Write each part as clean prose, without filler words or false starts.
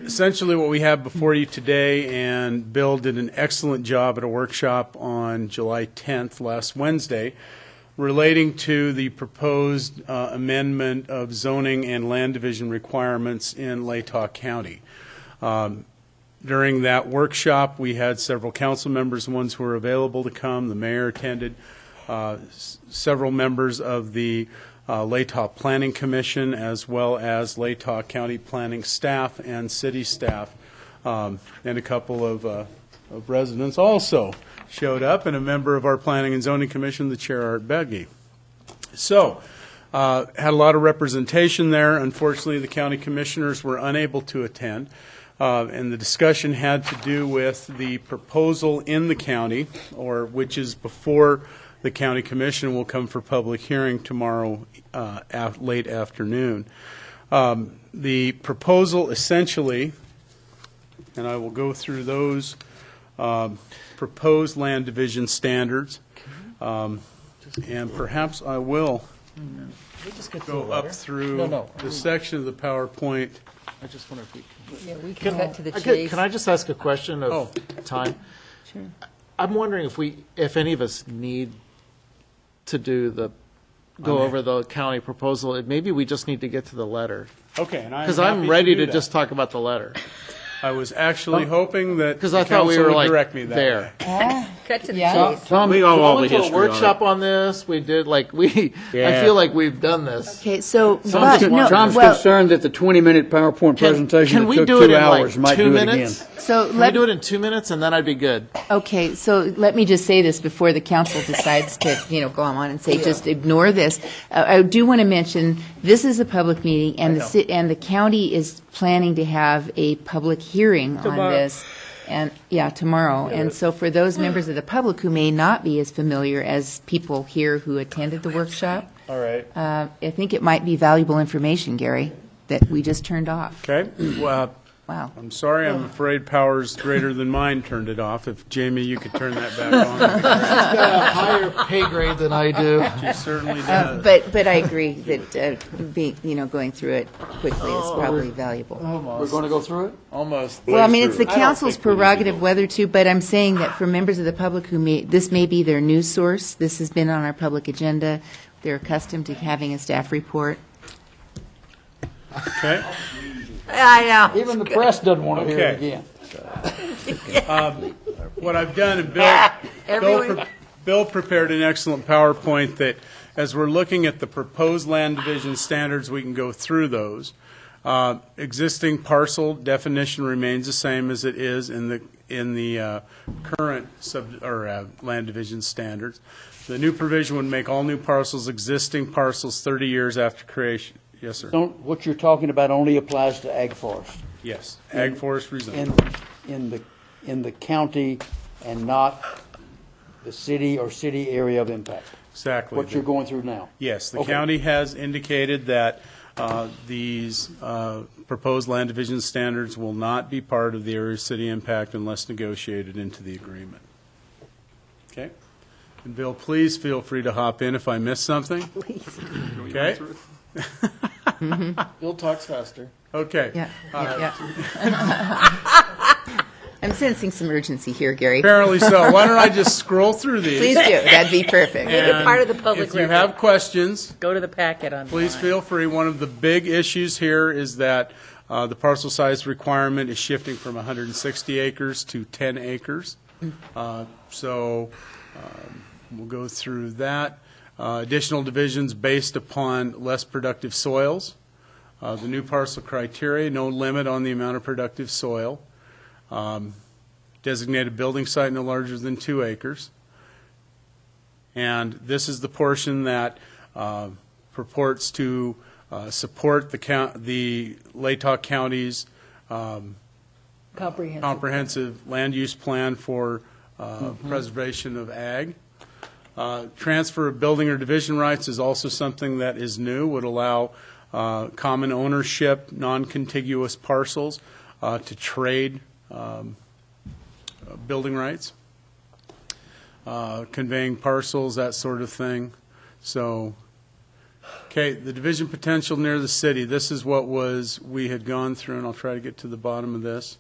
Essentially what we have before you today, and Bill did an excellent job at a workshop on July 10th, last Wednesday, relating to the proposed amendment of zoning and land division requirements in Latah County. During that workshop, we had several council members, ones who were available to come. The mayor attended. Several members of the Latah Planning Commission, as well as Latah County planning staff and city staff, and a couple of residents also showed up, and a member of our Planning and Zoning Commission, the Chair Art Beggy. So, had a lot of representation there. Unfortunately, the county commissioners were unable to attend. And the discussion had to do with the proposal in the county, or which is before the county commission, will come for public hearing tomorrow late afternoon. The proposal essentially, and I will go through those proposed land division standards, and perhaps I will go up through the section of the PowerPoint. I just wonder if we can. Yeah, we can cut to the chase. Can I just ask a question of time? Sure. I'm wondering if any of us need to go over the county proposal. Maybe we just need to get to the letter. Okay, because I'm ready to just talk about the letter. I was actually hoping that because I thought we were like direct me there. Cut to the chase. We went to a workshop on this. We did I feel like we've done this. Okay, so Tom's concerned that the 20-minute PowerPoint presentation that took 2 hours might do it again. So Can we do it in 2 minutes, and then I'd be good. Okay, so let me just say this before the council decides to, go on and say, just ignore this. I do want to mention, this is a public meeting, and the county is planning to have a public hearing on this. And tomorrow. And so for those members of the public who may not be as familiar as people here who attended the workshop, all right. I think it might be valuable information, Gary, that we just turned off. Okay. Well, wow. I'm sorry. I'm afraid powers greater than mine turned it off. If Jamie, you could turn that back on. She's got a higher pay grade than I do. She certainly does. But I agree that going through it quickly is probably valuable. Almost. We're going to go through it? Almost. Well, I mean, it's the council's prerogative whether to, but I'm saying that for members of the public this may be their news source. This has been on our public agenda. They're accustomed to having a staff report. Okay. I know. Even the press doesn't want to hear it again. What I've done, and Bill prepared an excellent PowerPoint that, as we're looking at the proposed land division standards, we can go through those. Existing parcel definition remains the same as it is in the current land division standards. The new provision would make all new parcels existing parcels 30 years after creation. Yes, sir. What you're talking about only applies to ag forest. Yes, ag forest rezone. In the county and not the city or city area of impact. Exactly. What you're going through now. Yes, the county has indicated that these proposed land division standards will not be part of the area of city impact unless negotiated into the agreement. Okay? And Bill, please feel free to hop in if I miss something. Please. Okay? Bill talks faster. Okay. Yeah. I'm sensing some urgency here, Gary. Apparently so. Why don't I just scroll through these? Please do. That'd be perfect. Make it part of the public If you record. have questions, Go to the packet on. please feel free. One of the big issues here is that the parcel size requirement is shifting from 160 acres to 10 acres. So we'll go through that. Additional divisions based upon less productive soils. The new parcel criteria, no limit on the amount of productive soil. Designated building site no larger than 2 acres. And this is the portion that purports to support the Latah County's comprehensive land use plan for preservation of ag. Transfer of building or division rights is also something that is new, would allow common ownership, non-contiguous parcels to trade building rights, conveying parcels, that sort of thing. So Okay, the division potential near the city. This is what we had gone through, and I'll try to get to the bottom of this.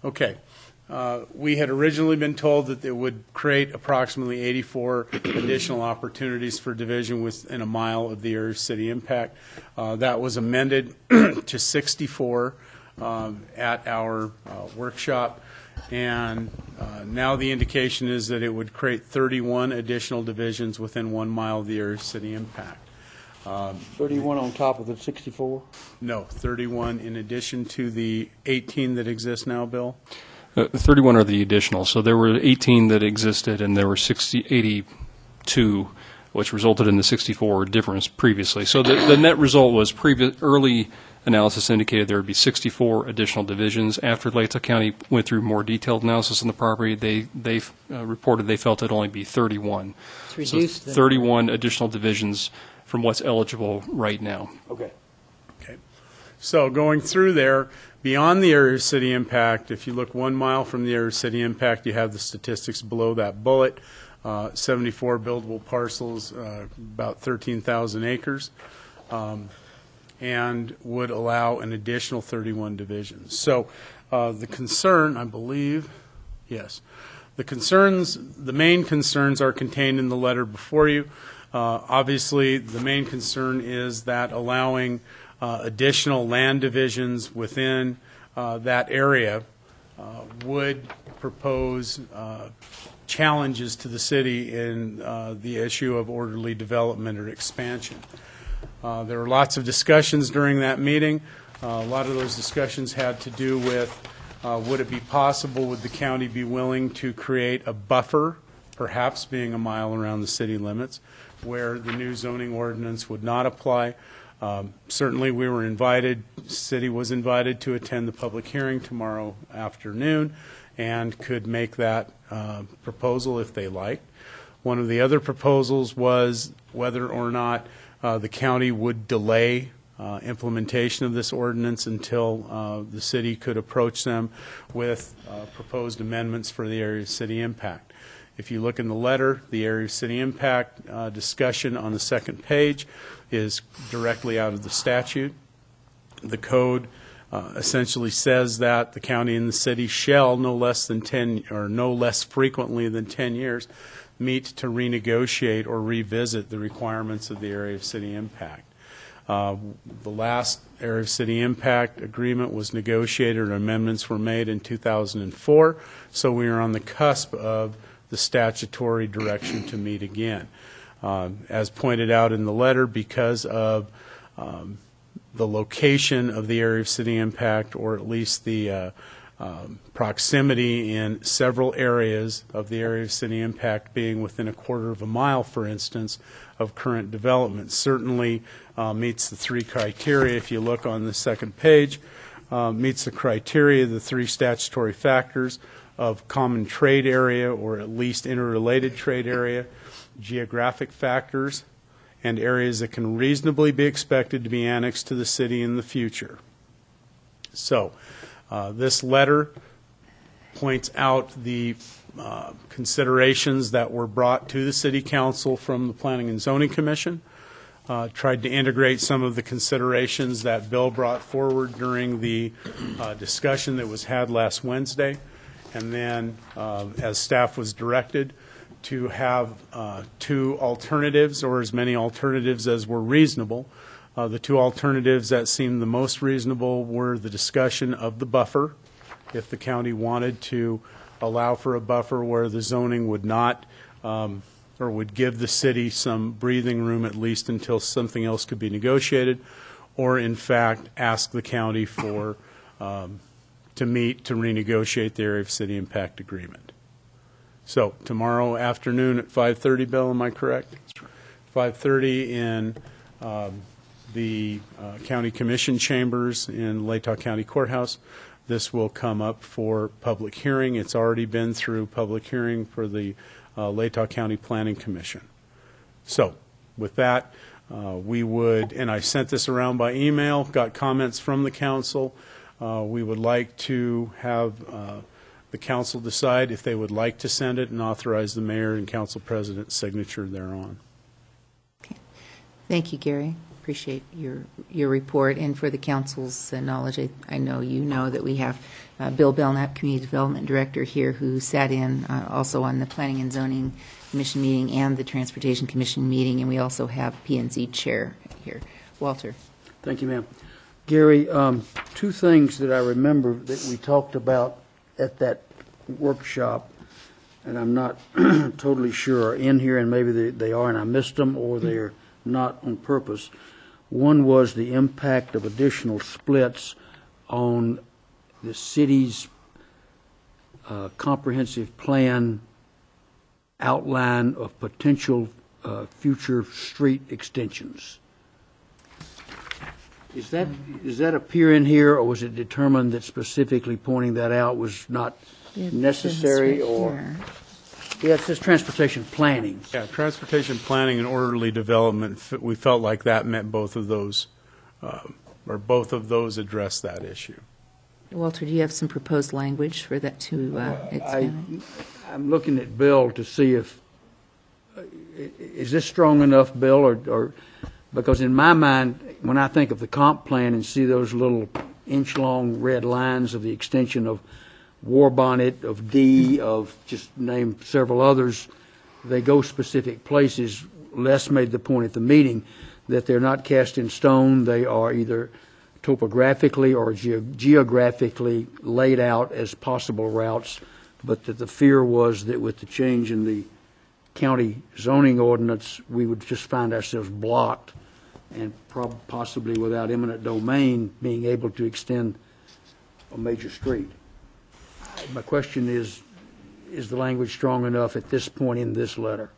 Okay. We had originally been told that it would create approximately 84 additional opportunities for division within a mile of the area of city impact. That was amended to 64 at our workshop, and now the indication is that it would create 31 additional divisions within 1 mile of the area of city impact. 31 on top of the 64? No, 31 in addition to the 18 that exist now, Bill? 31 are the additional. So there were 18 that existed, and there were 82, which resulted in the 64 difference previously. So the net result was early analysis indicated there would be 64 additional divisions. After Latah County went through more detailed analysis on the property, they reported they felt it'd only be 31. It's reduced. So 31 additional divisions from what's eligible right now. Okay. Okay. So going through there, beyond the area of city impact, if you look 1 mile from the area of city impact, you have the statistics below that bullet. 74 buildable parcels, about 13,000 acres, and would allow an additional 31 divisions. So the concern, I believe, yes, the main concerns are contained in the letter before you. Obviously, the main concern is that allowing additional land divisions within that area would propose challenges to the city in the issue of orderly development or expansion. There were lots of discussions during that meeting. A lot of those discussions had to do with would it be possible, would the county be willing to create a buffer, perhaps being a mile around the city limits, where the new zoning ordinance would not apply. Certainly we were invited, city was invited to attend the public hearing tomorrow afternoon and could make that proposal if they liked. One of the other proposals was whether or not the county would delay implementation of this ordinance until the city could approach them with proposed amendments for the area of city impact. If you look in the letter, the area of city impact discussion on the second page is directly out of the statute. The code essentially says that the county and the city shall no less than 10 or no less frequently than 10 years meet to renegotiate or revisit the requirements of the area of city impact. The last area of city impact agreement was negotiated and amendments were made in 2004, so we are on the cusp of the statutory direction to meet again. As pointed out in the letter, because of the location of the area of city impact, or at least the proximity in several areas of the area of city impact being within a quarter of a mile, for instance, of current development, certainly meets the three criteria. If you look on the second page, meets the criteria, the three statutory factors of common trade area or at least interrelated trade area, geographic factors, and areas that can reasonably be expected to be annexed to the city in the future. So this letter points out the considerations that were brought to the City Council from the Planning and Zoning Commission, tried to integrate some of the considerations that Bill brought forward during the discussion that was had last Wednesday, and then, as staff was directed, to have two alternatives, or as many alternatives as were reasonable. The two alternatives that seemed the most reasonable were the discussion of the buffer, if the county wanted to allow for a buffer where the zoning would not, or would give the city some breathing room at least until something else could be negotiated, or in fact ask the county for to meet to renegotiate the area of city impact agreement. So tomorrow afternoon at 5:30, Bill, am I correct? 5:30 in the County Commission chambers in Latah County Courthouse. This will come up for public hearing. It's already been through public hearing for the Latah County Planning Commission. So with that, we would, and I sent this around by email, got comments from the council. We would like to have the council decide if they would like to send it and authorize the mayor and council president's signature thereon. Thank you, Gary. Appreciate your report, and for the council's knowledge, I know you know that we have Bill Belknap, Community Development Director here, who sat in also on the Planning and Zoning Commission meeting and the Transportation Commission meeting, and we also have P&Z Chair here. Walter. Thank you, ma'am. Gary, two things that I remember that we talked about at that workshop, and I'm not totally sure are in here, and maybe they are, and I missed them, or they're not on purpose. One was the impact of additional splits on the city's comprehensive plan outline of potential future street extensions. Does that appear in here, or was it determined that specifically pointing that out was not necessary, or? Yeah, it says transportation planning. Yeah, transportation planning and orderly development, we felt like that meant both of those, or both of those address that issue. Walter, do you have some proposed language for that to expand? I'm looking at Bill to see if, is this strong enough, Bill, or because in my mind, when I think of the comp plan and see those little inch-long red lines of the extension of War Bonnet, of D, of just name several others, they go specific places. Les made the point at the meeting that they're not cast in stone. They are either topographically or geographically laid out as possible routes, but that the fear was that with the change in the county zoning ordinance, we would just find ourselves blocked and possibly without eminent domain being able to extend a major street. My question is the language strong enough at this point in this letter?